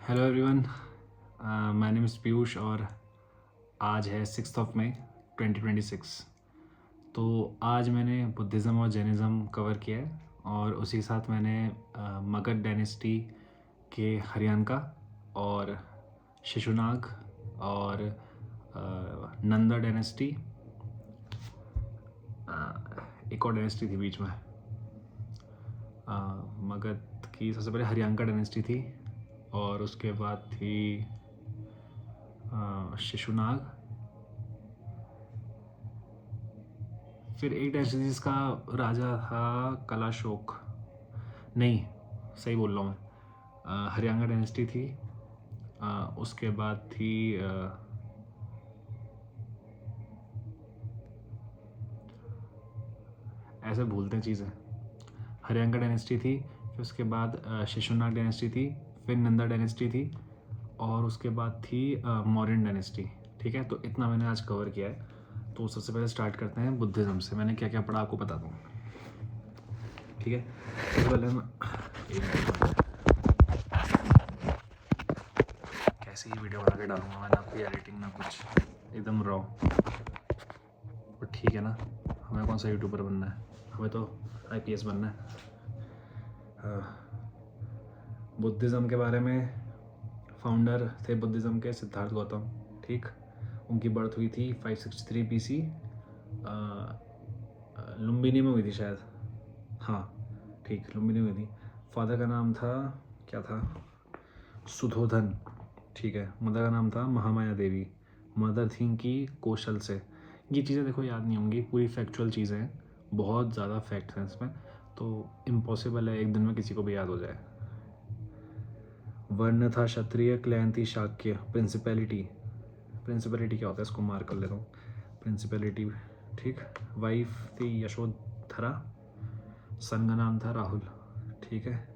Hello everyone, my name is Piyush और आज है 6 मई 2026। तो आज मैंने बुद्धिज़्म और जैनिज़्म कवर किया है और उसी के साथ मैंने मगध डायनेस्टी के हरियाणा और शिशुनाग और नंदा डायनेस्टी, एक और डायनेस्टी थी बीच में, मगध की सबसे पहले हरियाणा डायनेस्टी थी और उसके बाद थी शिशुनाग, फिर एक डायनेस्टी जिसका राजा था कलाशोक, नहीं सही बोल रहा हूँ मैं, हरियाणा डायनेस्टी थी। उसके बाद थी ऐसे भूलते हैं चीज़ें, हरियाणा डायनेस्टी थी, फिर उसके बाद शिशुनाग डायनेस्टी थी, फिर नंदा डायनेस्टी थी और उसके बाद थी मौर्यन डायनेस्टी। ठीक है, तो इतना मैंने आज कवर किया है। तो सबसे पहले स्टार्ट करते हैं बुद्धिज़्म से। मैंने क्या क्या पढ़ा आपको बता दूँ। ठीक है, सबसे पहले मैं कैसी ही वीडियो बना के डालूंगा मैं, ना कोई एडिटिंग ना कुछ, एकदम रॉ। और ठीक है ना, हमें कौन सा यूट्यूबर बनना है, हमें तो आईपीएस बनना है। बुद्धिज़्म के बारे में, फाउंडर थे बुद्धिज़्म के सिद्धार्थ गौतम। ठीक, उनकी बर्थ हुई थी 563 BC, लुम्बिनी में हुई थी शायद। हाँ ठीक, लुम्बिनी में हुई थी। फादर का नाम था, क्या था, सुधोधन। ठीक है, मदर का नाम था महामाया देवी। मदर थी इनकी कौशल से। ये चीज़ें देखो याद नहीं होंगी, पूरी फैक्चुअल चीज़ें हैं, बहुत ज़्यादा फैक्ट्स हैं इसमें, तो इम्पॉसिबल है एक दिन में किसी को भी याद हो जाए। वर्ण था क्षत्रिय, क्लैन थी शाक्य। प्रिंसिपैलिटी, प्रिंसिपैलिटी क्या होता है इसको मार्क कर लेता हूँ, प्रिंसिपैलिटी। ठीक, वाइफ थी यशोधरा, सन का नाम था राहुल। ठीक है,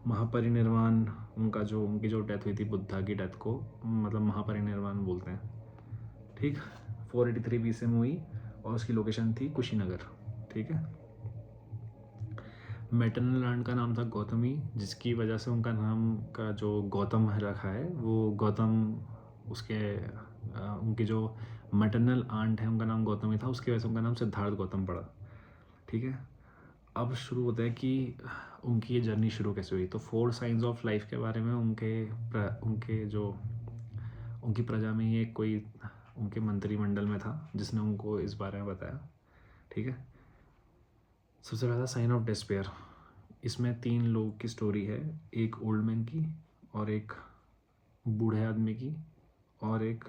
महापरिनिर्वाण, उनकी जो डेथ हुई थी, बुद्धा की डेथ को मतलब महापरिनिर्वाण बोलते हैं। ठीक, 483 BC में हुई और उसकी लोकेशन थी कुशीनगर। ठीक है, मैटरनल लैंड का नाम था गौतमी, जिसकी वजह से उनका नाम का जो गौतम रखा है वो गौतम, उसके उनकी जो मैटरनल आंट है उनका नाम गौतमी था, उसकी वजह से उनका नाम सिद्धार्थ गौतम पड़ा। ठीक है, अब शुरू होता है कि उनकी ये जर्नी शुरू कैसे हुई। तो 4 साइंस ऑफ लाइफ के बारे में उनकी प्रजा में ही एक कोई उनके मंत्रिमंडल में था जिसने उनको इस बारे में बताया। ठीक है, सबसे पहला साइन ऑफ डिस्पेयर। इसमें 3 लोगों की स्टोरी है, एक ओल्ड मैन की और एक बूढ़े आदमी की और एक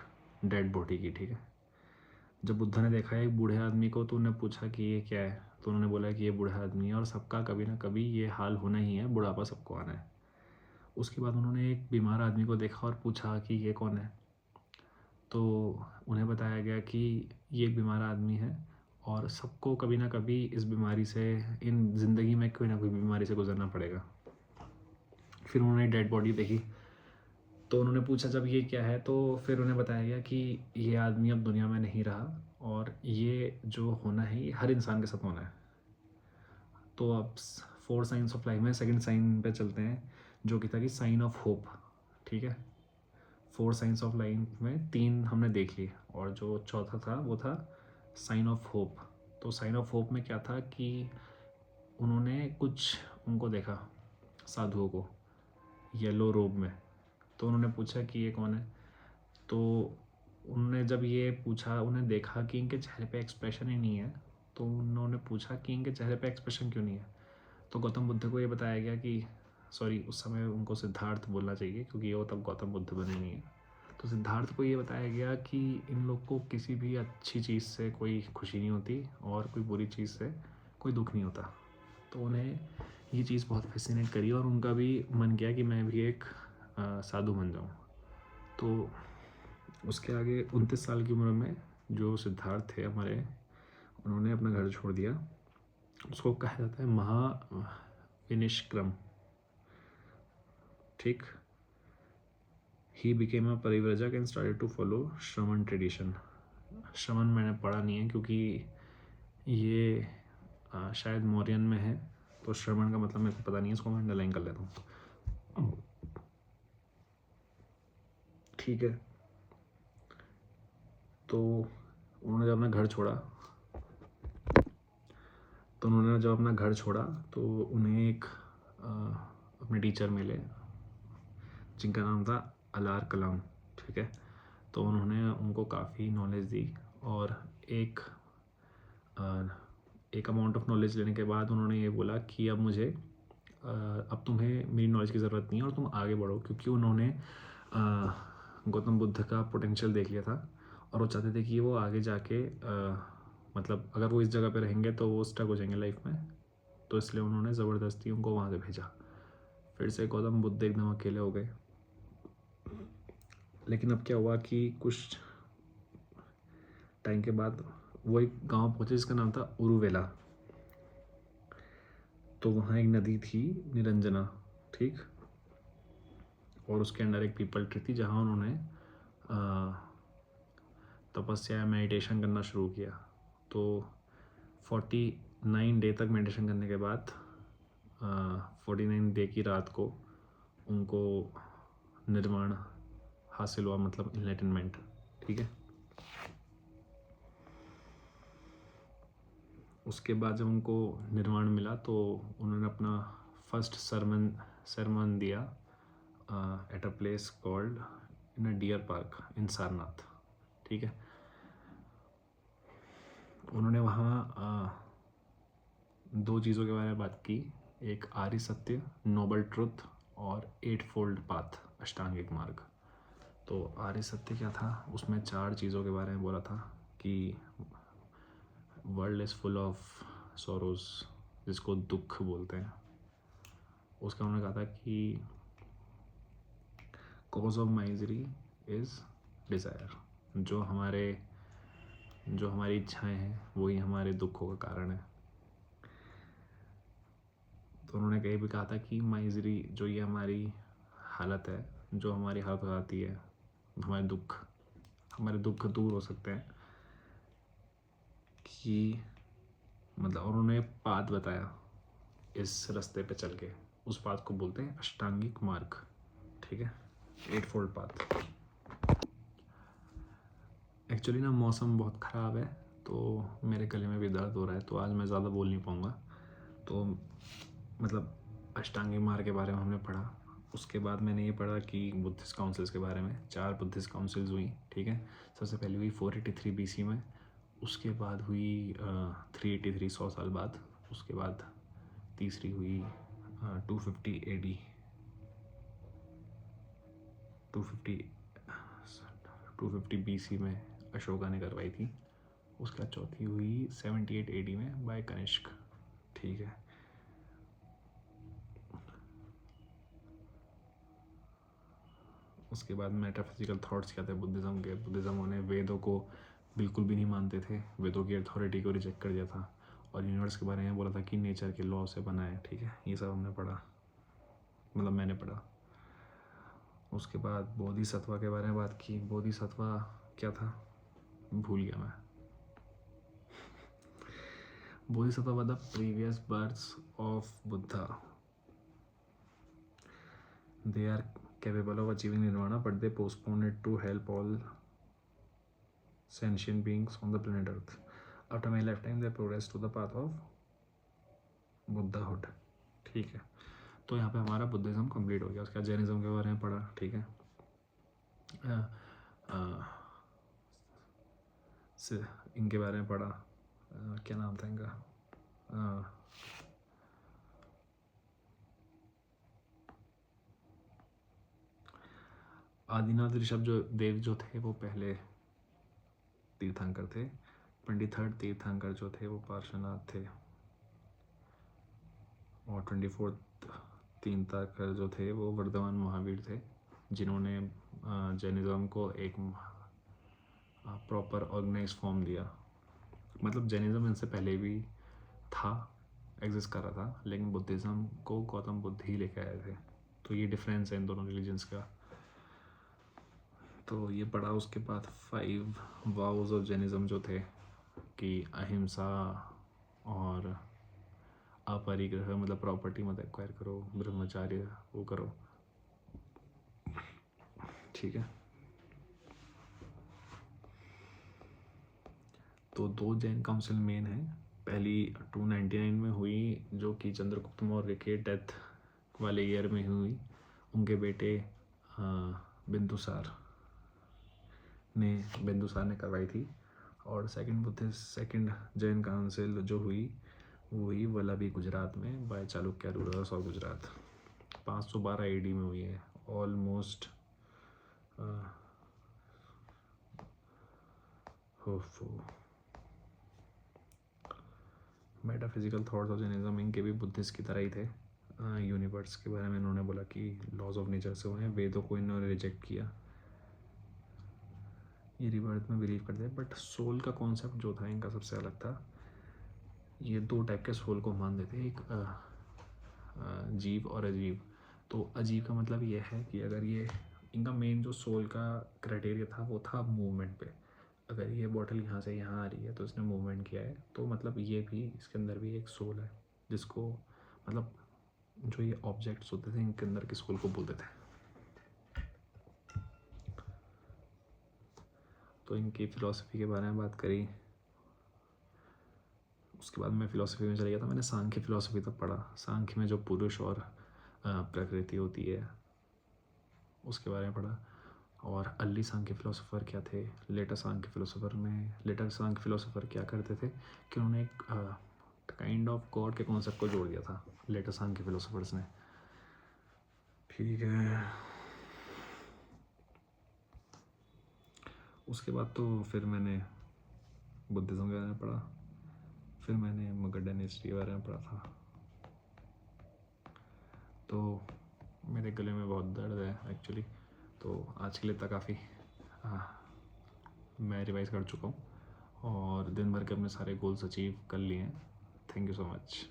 डेड बॉडी की। ठीक है, जब बुद्धा ने देखा एक बूढ़े आदमी को तो उन्होंने पूछा कि ये क्या है, तो उन्होंने बोला कि ये बूढ़ा आदमी है और सबका कभी ना कभी ये हाल होना ही है, बुढ़ापा सबको आना है। उसके बाद उन्होंने एक बीमार आदमी को देखा और पूछा कि ये कौन है, तो उन्हें बताया गया कि ये एक बीमार आदमी है और सबको कभी ना कभी इस बीमारी से, इन ज़िंदगी में कोई ना कोई बीमारी से गुजरना पड़ेगा। फिर उन्होंने डेड बॉडी देखी तो उन्होंने पूछा जब ये क्या है, तो फिर उन्हें बताया गया कि ये आदमी अब दुनिया में नहीं रहा और ये जो होना है ये हर इंसान के साथ होना है। तो अब 4 साइंस ऑफ लाइफ में सेकंड साइन पे चलते हैं, जो कि था कि साइन ऑफ होप। ठीक है, 4 साइंस ऑफ लाइफ में 3 हमने देख लिए और जो चौथा था वो था साइन ऑफ होप। तो साइन ऑफ होप में क्या था कि उन्होंने कुछ उनको देखा, साधुओं को येलो रोब में, तो उन्होंने पूछा कि ये कौन है। तो उन्होंने जब ये पूछा, उन्हें देखा कि इनके चेहरे पे एक्सप्रेशन ही नहीं है, तो उन्होंने पूछा कि इनके चेहरे पे एक्सप्रेशन क्यों नहीं है। तो गौतम बुद्ध को ये बताया गया कि, सॉरी उस समय उनको सिद्धार्थ बोलना चाहिए क्योंकि वो तब गौतम बुद्ध बने नहीं है। तो सिद्धार्थ को ये बताया गया कि इन लोग को किसी भी अच्छी चीज़ से कोई खुशी नहीं होती और कोई बुरी चीज़ से कोई दुख नहीं होता। तो उन्हें ये चीज़ बहुत फैसिनेट करी और उनका भी मन किया कि मैं भी एक साधु बन जाऊँ। तो उसके आगे 29 साल की उम्र में जो सिद्धार्थ थे हमारे, उन्होंने अपना घर छोड़ दिया। उसको कहा जाता है महाविनिष्क्रम। ठीक, he became a parivrajak and started to follow shramana tradition. श्रमण मैंने पढ़ा नहीं है क्योंकि ये शायद मौर्यन में है, तो श्रमण का मतलब मेरे को पता नहीं है, इसको मैं अंडरलाइन कर लेता हूँ। ठीक है। तो उन्होंने जब अपना घर छोड़ा तो उन्हें एक अपने टीचर मिले जिनका नाम था अलार कलाम, ठीक है। तो उन्होंने उनको काफ़ी नॉलेज दी और एक अमाउंट ऑफ नॉलेज लेने के बाद उन्होंने ये बोला कि अब तुम्हें मेरी नॉलेज की ज़रूरत नहीं है और तुम आगे बढ़ो, क्योंकि उन्होंने गौतम बुद्ध का पोटेंशियल देख लिया था और वो चाहते थे कि वो आगे जाके मतलब अगर वो इस जगह पे रहेंगे तो वो स्टक हो जाएंगे लाइफ में, तो इसलिए उन्होंने ज़बरदस्ती उनको वहाँ से भेजा। फिर से गौतम बुद्ध एकदम अकेले हो गए। लेकिन अब क्या हुआ कि कुछ टाइम के बाद वो एक गांव पहुँचे जिसका नाम था उरुवेला। तो वहाँ एक नदी थी निरंजना, ठीक, और उसके अंदर एक पीपल ट्री थी जहाँ उन्होंने तपस्या या मेडिटेशन करना शुरू किया। तो 49 डे तक मेडिटेशन करने के बाद 49 डे की रात को उनको निर्वाण हासिल हुआ, मतलब इनलाइटनमेंट, ठीक है। उसके बाद जब उनको निर्वाण मिला तो उन्होंने अपना फर्स्ट सरमन दिया at a place called in a deer park इन सारनाथ, ठीक है। उन्होंने वहाँ दो चीज़ों के बारे में बात की, एक आर्य सत्य, नोबल ट्रुथ, और 8 फोल्ड पाथ, अष्टांगिक मार्ग। तो आर्य सत्य क्या था, उसमें 4 चीज़ों के बारे में बोला था कि world is full of sorrows, जिसको दुख बोलते हैं। उसका उन्होंने कहा था कि cause of misery is desire, जो हमारी इच्छाएं हैं वही हमारे दुखों का कारण है। तो उन्होंने कहीं भी कहा था कि माइजरी जो ये हमारी हालत है, जो हमारी हालत हो जाती है, हमारे दुख दूर हो सकते हैं कि मतलब, और उन्होंने पाथ बताया इस रास्ते पे चल के, उस पाथ को बोलते हैं अष्टांगिक मार्ग, ठीक है, 8 फोल्ड पाथ। एक्चुअली ना मौसम बहुत ख़राब है तो मेरे गले में भी दर्द हो रहा है, तो आज मैं ज़्यादा बोल नहीं पाऊँगा। तो मतलब अष्टांगिक मार्ग के बारे में हमने पढ़ा। उसके बाद मैंने ये पढ़ा कि बुद्धिस्ट काउंसिल्स के बारे में, 4 बुद्धिस्ट काउंसिल्स हुई, ठीक है। सबसे पहले हुई 483 BC में, उसके बाद हुई 383 100 साल बाद, उसके बाद तीसरी हुई 250 AD 250 BC में अशोका ने करवाई थी। उसके बाद चौथी हुई 78 AD में बाय कनिष्क, ठीक है। उसके बाद मेटाफिजिकल थॉट्स क्या थे बुद्धिज़्म के, बुद्धिज़्म ने वेदों को बिल्कुल भी नहीं मानते थे, वेदों की अथॉरिटी को रिजेक्ट कर दिया था, और यूनिवर्स के बारे में बोला था कि नेचर के लॉ से बना है, ठीक है। ये सब हमने पढ़ा, मतलब मैंने पढ़ा। उसके बाद बोधिसत्वा के बारे में बात की। बोधिसत्वा क्या था भूल गया मैं। Bodhisattva were the previous births of Buddha, they are capable of achieving nirvana but they postponed it to help all sentient beings on the planet earth. After my lifetime they progressed to the path of buddhahood, ठीक है। तो यहाँ पे हमारा Buddhism complete हो गया। उसके बाद जैनिज़्म के बारे में पढ़ा, ठीक है। इनके बारे में पढ़ा, क्या नाम था इनका, आदिनाथ ऋषभ जो देव जो थे वो पहले तीर्थंकर थे। 23rd तीर्थंकर जो थे वो पार्श्वनाथ थे, और 24th तीर्थंकर जो थे वो वर्धमान महावीर थे, जिन्होंने जैनिज़्म को एक प्रॉपर ऑर्गेनाइज फॉर्म दिया। मतलब जैनिज़्म इनसे पहले भी था, एग्जिस्ट कर रहा था, लेकिन बुद्धिज़्म को गौतम बुद्ध ही लेके आए थे। तो ये डिफरेंस है इन दोनों रिलीजन्स का। तो ये पढ़ा। उसके बाद 5 वाउज ऑफ जैनिज़्म जो थे कि अहिंसा और अपरिग्रह, मतलब प्रॉपर्टी मत एक्वायर करो, ब्रह्मचार्य वो करो, ठीक है। तो 2 जैन काउंसिल मेन हैं। पहली 299 में हुई, जो कि चंद्रगुप्त मौर्य के डेथ वाले ईयर में हुई। उनके बेटे बिंदुसार ने करवाई थी। और सेकंड जैन काउंसिल जो हुई वो हुई वल्लभी गुजरात में, by Chalukya rulers of Gujarat. 512 AD में हुई है। Almost metaphysical thoughts of Jainism इनके भी बुद्धिस्ट की तरह ही थे। यूनिवर्स के बारे में इन्होंने बोला कि लॉज ऑफ नेचर से हुए हैं। वेदों को इन्होंने रिजेक्ट किया। ये रिबर्थ में बिलीव करते हैं, बट सोल का कॉन्सेप्ट जो था इनका सबसे अलग था। ये 2 टाइप के सोल को मान देते हैं, एक जीव और अजीब। तो अजीब का मतलब ये है कि अगर ये इनका मेन जो सोल का क्राइटेरिया था वो था मूवमेंट पे। अगर ये बॉटल यहाँ से यहाँ आ रही है तो इसने मूवमेंट किया है, तो मतलब ये भी, इसके अंदर भी एक सोल है, जिसको मतलब जो ये ऑब्जेक्ट्स होते थे इनके अंदर के सोल को बोलते थे। तो इनकी फ़िलॉसफी के बारे में बात करी। उसके बाद मैं फ़िलॉसफी में चला गया था। मैंने सांख्य फ़िलॉसफी तक पढ़ा। सांख्य में जो पुरुष और प्रकृति होती है उसके बारे में पढ़ा। और अर्ली सांख्य फ़िलोसोफर क्या थे, लेटर सांख्य फ़िलोसोफर क्या करते थे कि उन्होंने एक काइंड ऑफ गॉड के कॉन्सेप्ट को जोड़ दिया था लेटर सांख्य फ़िलोसोफर्स ने। ठीक है, उसके बाद तो फिर मैंने बुद्धिज़्म के बारे में पढ़ा। फिर मैंने मगध हिस्ट्री के बारे में पढ़ा था। तो मेरे गले में बहुत दर्द है एक्चुअली, तो आज के लिए तक काफ़ी मैं रिवाइज़ कर चुका हूँ और दिन भर के अपने सारे गोल्स अचीव कर लिए हैं। Thank you so much.